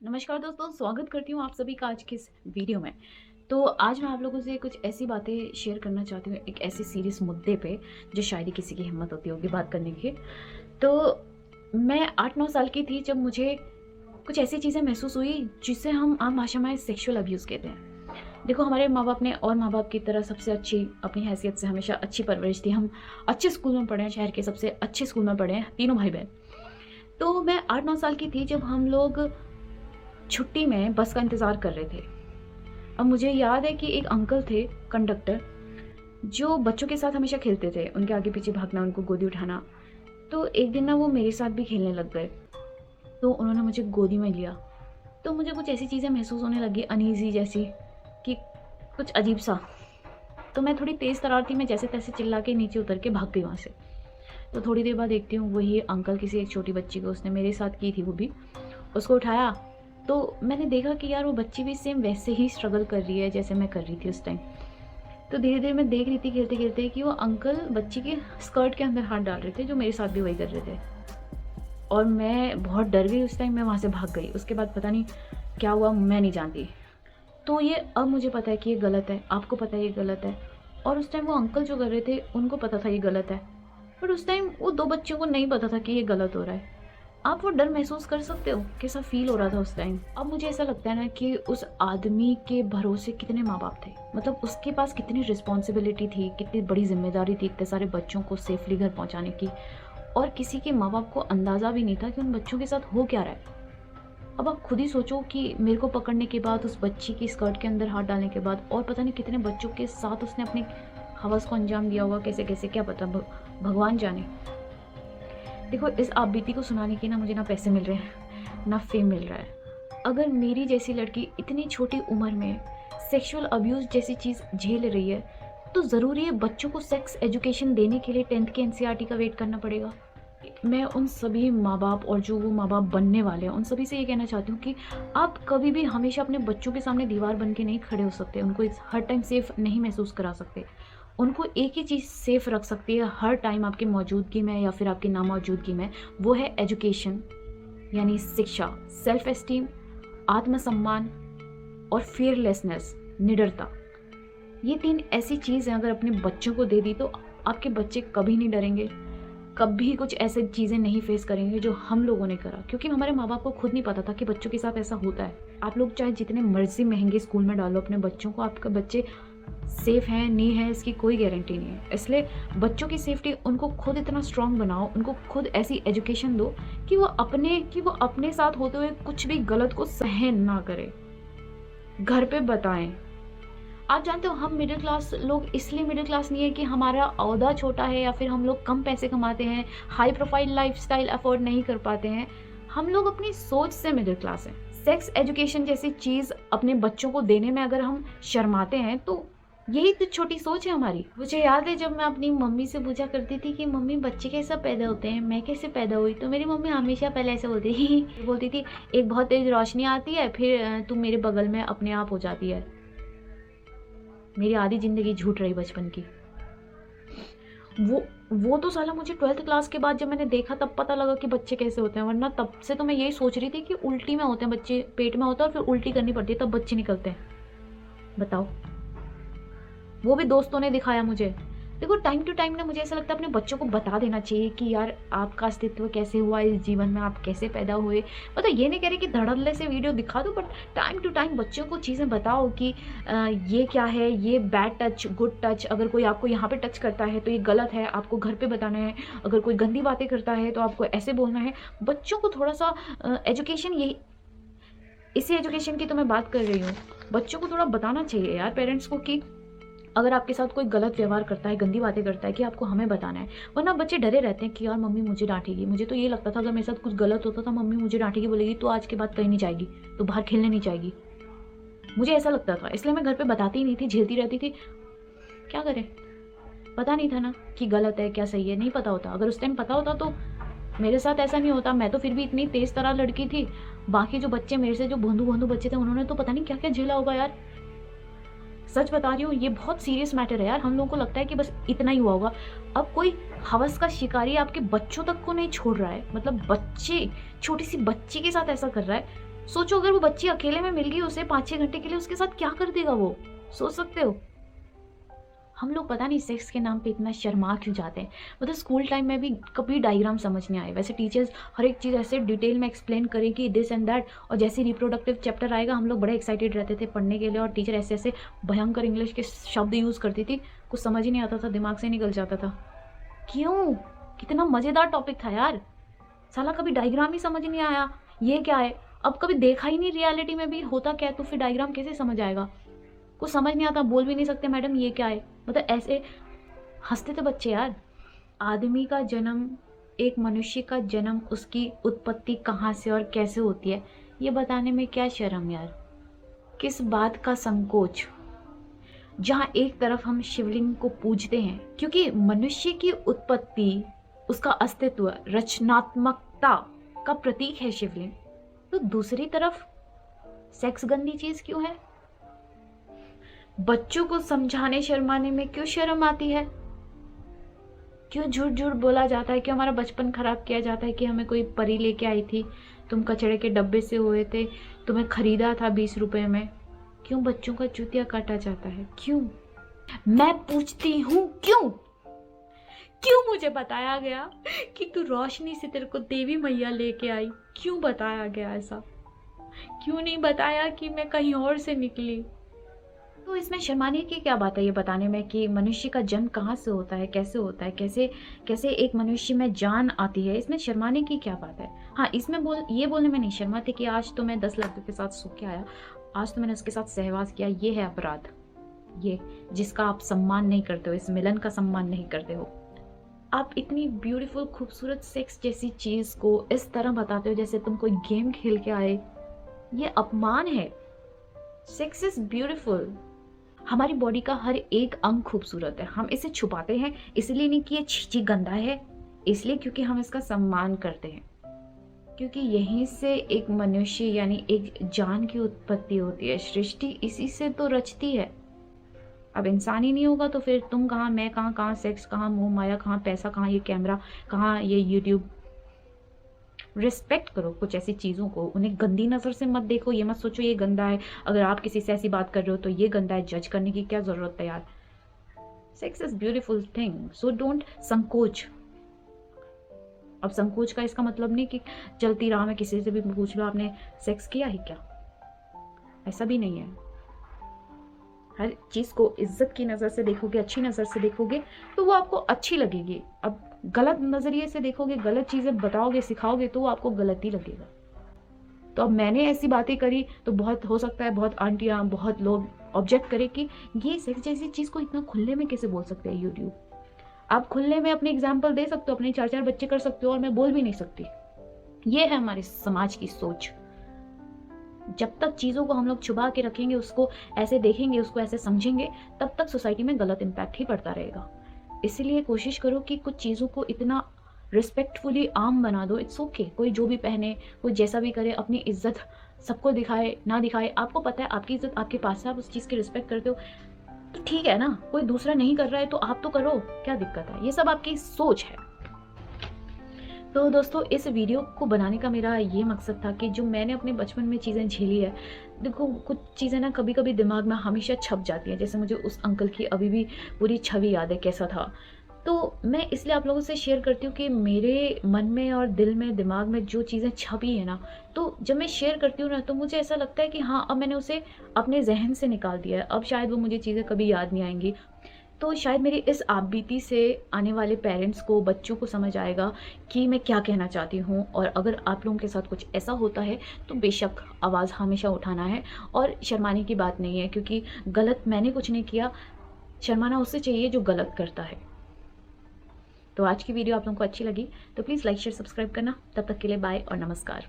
नमस्कार दोस्तों, स्वागत करती हूँ आप सभी का आज की इस वीडियो में। तो आज मैं आप लोगों से कुछ ऐसी बातें शेयर करना चाहती हूँ, एक ऐसे सीरियस मुद्दे पे जो शायद ही किसी की हिम्मत होती होगी बात करने की। तो मैं 8-9 साल की थी जब मुझे कुछ ऐसी चीज़ें महसूस हुई जिसे हम आम भाषा में सेक्सुअल अब्यूज़ कहते हैं। देखो, हमारे माँ-बाप ने और माँ-बाप की तरह सबसे अच्छी अपनी हैसियत से हमेशा अच्छी परवरिश दी। हम अच्छे स्कूल में पढ़े हैं, शहर के सबसे अच्छे स्कूल में पढ़े हैं, तीनों भाई-बहन। तो मैं 8-9 साल की थी जब हम लोग छुट्टी में बस का इंतज़ार कर रहे थे। अब मुझे याद है कि एक अंकल थे कंडक्टर, जो बच्चों के साथ हमेशा खेलते थे, उनके आगे पीछे भागना, उनको गोदी उठाना। तो एक दिन ना वो मेरे साथ भी खेलने लग गए, तो उन्होंने मुझे गोदी में लिया। तो मुझे कुछ ऐसी चीज़ें महसूस होने लगी अनईज़ी जैसी, कि कुछ अजीब-सा। तो मैं थोड़ी तेज़ तर्रार थी, मैं जैसे-तैसे चिल्ला के नीचे उतर के भाग गई वहाँ से। तो थोड़ी देर बाद देखती हूँ वही अंकल किसी एक छोटी बच्ची को, उसने मेरे साथ की थी वो भी, उसको उठाया। तो मैंने देखा कि यार वो बच्ची भी सेम वैसे ही स्ट्रगल कर रही है जैसे मैं कर रही थी उस टाइम। तो धीरे-धीरे मैं देख रही थी खेलते-खेलते कि वो अंकल बच्ची के स्कर्ट के अंदर हाथ डाल रहे थे, जो मेरे साथ भी वही कर रहे थे। और मैं बहुत डर गई उस टाइम, मैं वहाँ से भाग गई। उसके बाद पता नहीं क्या हुआ, मैं नहीं जानती। तो ये अब मुझे पता है कि ये गलत है, आपको पता है ये गलत है, और उस टाइम वो अंकल जो कर रहे थे उनको पता था ये गलत है। पर उस टाइम वो 2 बच्चों को नहीं पता था कि ये गलत हो रहा है। आप वो डर महसूस कर सकते हो, कैसा फ़ील हो रहा था उस टाइम। अब मुझे ऐसा लगता है ना कि उस आदमी के भरोसे कितने माँ-बाप थे। मतलब उसके पास कितनी रिस्पॉन्सिबिलिटी थी, कितनी बड़ी ज़िम्मेदारी थी इतने सारे बच्चों को सेफ़ली घर पहुँचाने की, और किसी के माँ-बाप को अंदाज़ा भी नहीं था कि उन बच्चों के साथ हो क्या रहा है। अब आप खुद ही सोचो कि मेरे को पकड़ने के बाद, उस बच्ची की स्कर्ट के अंदर हाथ डालने के बाद, और पता नहीं कितने बच्चों के साथ उसने अपनी हवस को अंजाम दिया होगा, कैसे-कैसे क्या पता, भगवान जाने। देखो, इस आपबीती को सुनाने के ना मुझे ना पैसे मिल रहे हैं, ना फ़ेम मिल रहा है। अगर मेरी जैसी लड़की इतनी छोटी उम्र में सेक्सुअल अब्यूज़ जैसी चीज़ झेल रही है, तो ज़रूरी है बच्चों को सेक्स एजुकेशन देने के लिए 10th के एनसीईआरटी का वेट करना पड़ेगा? मैं उन सभी माँ-बाप और जो वो माँ-बाप बनने वाले हैं, उन सभी से ये कहना चाहती हूँ कि आप कभी भी हमेशा अपने बच्चों के सामने दीवार बन के नहीं खड़े हो सकते, उनको इस हर टाइम सेफ़ नहीं महसूस करा सकते। उनको एक ही चीज़ सेफ़ रख सकती है हर टाइम आपकी मौजूदगी में या फिर आपकी नामौजूदगी में, वो है एजुकेशन, यानी शिक्षा, सेल्फ एस्टीम, आत्मसम्मान और फ़ियरलेसनेस, निडरता। ये 3 ऐसी चीज़ हैं, अगर अपने बच्चों को दे दी तो आपके बच्चे कभी नहीं डरेंगे, कभी कुछ ऐसी चीज़ें नहीं फेस करेंगे जो हम लोगों ने करा, क्योंकि हमारे माँ-बाप को खुद नहीं पता था कि बच्चों के साथ ऐसा होता है। आप लोग चाहे जितने मर्ज़ी महँगे स्कूल में डालो अपने बच्चों को, आपके बच्चे सेफ़ हैं, नहीं है, इसकी कोई गारंटी नहीं है। इसलिए बच्चों की सेफ्टी, उनको खुद इतना स्ट्रॉन्ग बनाओ, उनको खुद ऐसी एजुकेशन दो कि वो अपने साथ होते हुए कुछ भी गलत को सहन ना करें। घर पे बताएँ। आप जानते हो, हम मिडिल क्लास लोग इसलिए मिडिल क्लास नहीं है कि हमारा ओहदा छोटा है या फिर हम लोग कम पैसे कमाते हैं, हाई प्रोफाइल लाइफ़स्टाइल अफ़ोर्ड नहीं कर पाते हैं। हम लोग अपनी सोच से मिडिल क्लास हैं। सेक्स एजुकेशन जैसी चीज़ अपने बच्चों को देने में अगर हम शर्माते हैं, तो यही तो छोटी सोच है हमारी। मुझे याद है जब मैं अपनी मम्मी से पूछा करती थी कि मम्मी बच्चे कैसे पैदा होते हैं, मैं कैसे पैदा हुई, तो मेरी मम्मी हमेशा पहले ऐसे बोलती थी, एक बहुत तेज़ रोशनी आती है, फिर तू मेरे बगल में अपने आप हो जाती है। मेरी आधी ज़िंदगी झूठ रही बचपन की। वो वो तो साला मुझे 12th क्लास के बाद जब मैंने देखा तब पता लगा कि बच्चे कैसे होते हैं, वरना तब से तो मैं यही सोच रही थी कि उल्टी में होते हैं बच्चे, पेट में होता है और फिर उल्टी करनी पड़ती है तब बच्चे निकलते हैं। बताओ, वो भी दोस्तों ने दिखाया मुझे। देखो, टाइम टू टाइम ना मुझे ऐसा लगता है अपने बच्चों को बता देना चाहिए कि यार आपका अस्तित्व कैसे हुआ इस जीवन में, आप कैसे पैदा हुए। मतलब ये नहीं कह रही कि धड़ल्ले से वीडियो दिखा दो, बट टाइम टू टाइम बच्चों को चीज़ें बताओ कि ये क्या है, ये बैड टच, गुड टच, अगर कोई आपको यहाँ पे टच करता है तो ये गलत है, आपको घर पे बताना है। अगर कोई गंदी बातें करता है तो आपको ऐसे बोलना है। बच्चों को थोड़ा-सा एजुकेशन, यही इसी एजुकेशन की तो मैं बात कर रही हूँ। बच्चों को थोड़ा बताना चाहिए यार, पेरेंट्स को, कि अगर आपके साथ कोई गलत व्यवहार करता है, गंदी बातें करता है, कि आपको हमें बताना है। वरना बच्चे डरे रहते हैं कि यार मम्मी मुझे डाँटेगी। मुझे तो ये लगता था अगर मेरे साथ कुछ गलत होता था, मम्मी मुझे डाँटेगी, बोलेगी तो आज के बाद कहीं नहीं जाएगी, तो बाहर खेलने नहीं जाएगी। मुझे ऐसा लगता था, इसलिए मैं घर पे बताती ही नहीं थी, झेलती रहती थी। क्या करें? पता नहीं था ना कि गलत है, क्या सही है, नहीं पता होता। अगर उस टाइम पता होता तो मेरे साथ ऐसा नहीं होता। मैं तो फिर भी इतनी तेज़ तर्रार लड़की थी। बाकी जो बच्चे मेरे से, जो भोंदू-भोंदू बच्चे थे, उन्होंने तो पता नहीं क्या-क्या झेला होगा यार। सच बता रही हूँ, ये बहुत सीरियस मैटर है यार। हम लोगों को लगता है कि बस इतना ही हुआ होगा। अब कोई हवस का शिकारी आपके बच्चों तक को नहीं छोड़ रहा है। मतलब बच्चे, छोटी सी बच्ची के साथ ऐसा कर रहा है, सोचो अगर वो बच्ची अकेले में मिल गई उसे 5-6 घंटे के लिए, उसके साथ क्या कर देगा वो, सोच सकते हो। हम लोग पता नहीं सेक्स के नाम पे इतना शर्मा क्यों जाते हैं। मतलब स्कूल टाइम में भी कभी डायग्राम समझ नहीं आए, वैसे टीचर्स हर एक चीज़ ऐसे डिटेल में एक्सप्लेन करें कि दिस एंड दैट, और जैसे रिप्रोडक्टिव चैप्टर आएगा हम लोग बड़े एक्साइटेड रहते थे पढ़ने के लिए, और टीचर ऐसे ऐसे भयंकर इंग्लिश के शब्द यूज़ करती थी, कुछ समझ ही नहीं आता था, दिमाग से निकल जाता था। क्यों? कितना मज़ेदार टॉपिक था यार, साला कभी डायग्राम ही समझ नहीं आया, ये क्या है। अब कभी देखा ही नहीं रियलिटी में भी होता क्या है, तो फिर डायग्राम कैसे समझ आएगा। कुछ समझ नहीं आता, बोल भी नहीं सकते मैडम ये क्या है, मतलब ऐसे हंसते थे बच्चे यार। आदमी का जन्म, एक मनुष्य का जन्म, उसकी उत्पत्ति कहाँ से और कैसे होती है, ये बताने में क्या शर्म यार, किस बात का संकोच। जहाँ एक तरफ हम शिवलिंग को पूजते हैं क्योंकि मनुष्य की उत्पत्ति, उसका अस्तित्व, रचनात्मकता का प्रतीक है शिवलिंग, तो दूसरी तरफ सेक्स गंदी चीज क्यों है। बच्चों को समझाने शर्माने में क्यों शर्म आती है, क्यों झूठ झूठ बोला जाता है, क्यों हमारा बचपन खराब किया जाता है कि हमें कोई परी लेके आई थी, तुम कचड़े के डब्बे से हुए थे, तुम्हें खरीदा था 20 रुपए में, क्यों बच्चों का चूतिया काटा जाता है, क्यों। मैं पूछती हूँ क्यों, क्यों मुझे बताया गया कि तू रोशनी से तेरे को देवी मैया लेके आई, क्यों बताया गया ऐसा, क्यों नहीं बताया कि मैं कहीं और से निकली। तो इसमें शर्माने की क्या बात है ये बताने में कि मनुष्य का जन्म कहाँ से होता है, कैसे होता है, कैसे कैसे एक मनुष्य में जान आती है, इसमें शर्माने की क्या बात है। हाँ, इसमें ये बोलने में नहीं शर्माते कि आज तो मैं 10 लड़कों के साथ सो के आया, आज तो मैंने उसके साथ सहवास किया, ये है अपराध, ये जिसका आप सम्मान नहीं करते हो, इस मिलन का सम्मान नहीं करते हो। आप इतनी ब्यूटीफुल खूबसूरत सेक्स जैसी चीज़ को इस तरह बताते हो जैसे तुम कोई गेम खेल के आए, ये अपमान है। सेक्स इज ब्यूटीफुल, हमारी बॉडी का हर एक अंग खूबसूरत है, हम इसे छुपाते हैं इसलिए नहीं कि ये छींची गंदा है, इसलिए क्योंकि हम इसका सम्मान करते हैं, क्योंकि यहीं से एक मनुष्य यानी एक जान की उत्पत्ति होती है, सृष्टि इसी से तो रचती है। अब इंसान ही नहीं होगा तो फिर तुम कहाँ, मैं कहाँ, कहाँ सेक्स, कहाँ मोह माया, कहाँ पैसा, कहाँ ये कैमरा, कहाँ ये यूट्यूब। रिस्पेक्ट करो कुछ ऐसी चीज़ों को, उन्हें गंदी नज़र से मत देखो, ये मत सोचो ये गंदा है, अगर आप किसी से ऐसी बात कर रहे हो तो ये गंदा है, जज करने की क्या ज़रूरत है यार। Sex is beautiful thing, so don't संकोच। अब संकोच का इसका मतलब नहीं कि चलती राह में किसी से भी पूछ लो आपने सेक्स किया है क्या, ऐसा भी नहीं है। हर चीज़ को इज्जत की नज़र से देखोगे, अच्छी नज़र से देखोगे तो वो आपको अच्छी लगेगी। अब गलत नज़रिए से देखोगे, गलत चीज़ें बताओगे, सिखाओगे तो वो आपको गलत ही लगेगा। तो अब मैंने ऐसी बातें करी तो बहुत हो सकता है बहुत आंटियाँ, बहुत लोग ऑब्जेक्ट करें कि ये सेक्स जैसी चीज़ को इतना खुले में कैसे बोल सकते हैं यूट्यूब। आप खुले में अपने एग्जाम्पल दे सकते हो, अपने 4-4 बच्चे कर सकते हो और मैं बोल भी नहीं सकती। ये है हमारे समाज की सोच। जब तक चीज़ों को हम लोग छुपा के रखेंगे, उसको ऐसे देखेंगे, उसको ऐसे समझेंगे, तब तक सोसाइटी में गलत इम्पैक्ट ही पड़ता रहेगा। इसीलिए कोशिश करो कि कुछ चीज़ों को इतना रिस्पेक्टफुली आम बना दो। इट्स ओके, कोई जो भी पहने, कोई जैसा भी करे, अपनी इज्जत सबको दिखाए ना दिखाए, आपको पता है आपकी इज्जत आपके पास है, आप उस चीज़ की रिस्पेक्ट करते हो तो ठीक है ना। कोई दूसरा नहीं कर रहा है तो आप तो करो, क्या दिक्कत है। ये सब आपकी सोच है। तो दोस्तों, इस वीडियो को बनाने का मेरा ये मकसद था कि जो मैंने अपने बचपन में चीज़ें झेली है, देखो कुछ चीज़ें ना कभी कभी दिमाग में हमेशा छप जाती हैं। जैसे मुझे उस अंकल की अभी भी पूरी छवि याद है कैसा था। तो मैं इसलिए आप लोगों से शेयर करती हूँ कि मेरे मन में और दिल में, दिमाग में जो चीज़ें छपी है ना, तो जब मैं शेयर करती हूँ ना तो मुझे ऐसा लगता है कि हाँ, अब मैंने उसे अपने जहन से निकाल दिया है, अब शायद वो मुझे चीज़ें कभी याद नहीं आएंगी। तो शायद मेरी इस आपबीती से आने वाले पेरेंट्स को, बच्चों को समझ आएगा कि मैं क्या कहना चाहती हूँ। और अगर आप लोगों के साथ कुछ ऐसा होता है तो बेशक आवाज़ हमेशा उठाना है, और शर्माने की बात नहीं है, क्योंकि गलत मैंने कुछ नहीं किया, शर्माना उससे चाहिए जो गलत करता है। तो आज की वीडियो आप लोगों को अच्छी लगी तो प्लीज़ लाइक शेयर सब्सक्राइब करना। तब तक के लिए बाय और नमस्कार।